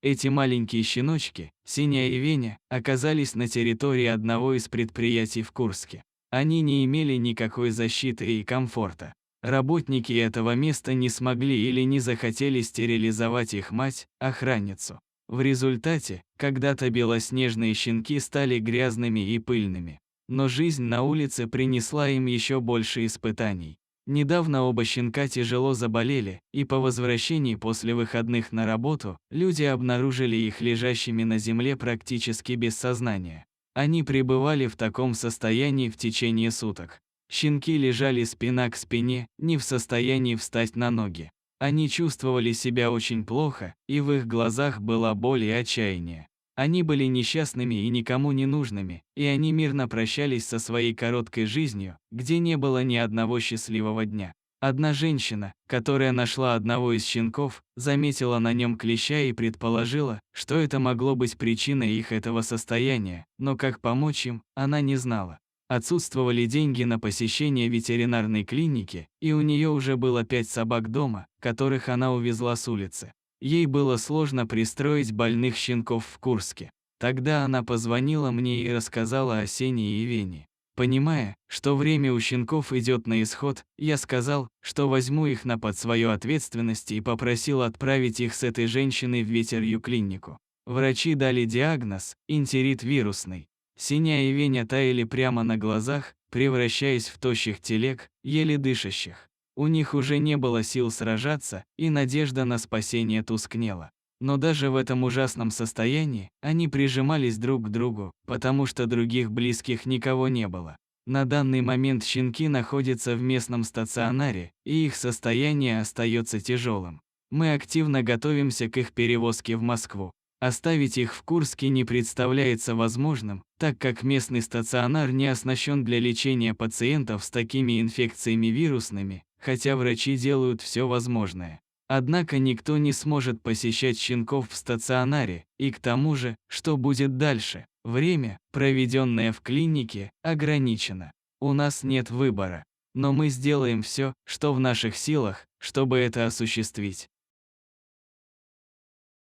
Эти маленькие щеночки, Сеня и Веня, оказались на территории одного из предприятий в Курске. Они не имели никакой защиты и комфорта. Работники этого места не смогли или не захотели стерилизовать их мать, охранницу. В результате, когда-то белоснежные щенки стали грязными и пыльными. Но жизнь на улице принесла им еще больше испытаний. Недавно оба щенка тяжело заболели, и по возвращении после выходных на работу, люди обнаружили их лежащими на земле практически без сознания. Они пребывали в таком состоянии в течение суток. Щенки лежали спина к спине, не в состоянии встать на ноги. Они чувствовали себя очень плохо, и в их глазах была боль и отчаяние. Они были несчастными и никому не нужными, и они мирно прощались со своей короткой жизнью, где не было ни одного счастливого дня. Одна женщина, которая нашла одного из щенков, заметила на нем клеща и предположила, что это могло быть причиной их этого состояния, но как помочь им, она не знала. Отсутствовали деньги на посещение ветеринарной клиники, и у нее уже было 5 собак дома, которых она увезла с улицы. Ей было сложно пристроить больных щенков в Курске. Тогда она позвонила мне и рассказала о Сене и Вене. Понимая, что время у щенков идет на исход, я сказал, что возьму их под свою ответственность и попросил отправить их с этой женщиной в ветерью клинику. Врачи дали диагноз – энтерит вирусный. Сеня и Веня таяли прямо на глазах, превращаясь в тощих телег, еле дышащих. У них уже не было сил сражаться, и надежда на спасение тускнела. Но даже в этом ужасном состоянии они прижимались друг к другу, потому что других близких никого не было. На данный момент щенки находятся в местном стационаре, и их состояние остается тяжелым. Мы активно готовимся к их перевозке в Москву. Оставить их в Курске не представляется возможным, так как местный стационар не оснащен для лечения пациентов с такими инфекциями вирусными, хотя врачи делают все возможное. Однако никто не сможет посещать щенков в стационаре, и к тому же, что будет дальше? Время, проведенное в клинике, ограничено. У нас нет выбора. Но мы сделаем все, что в наших силах, чтобы это осуществить.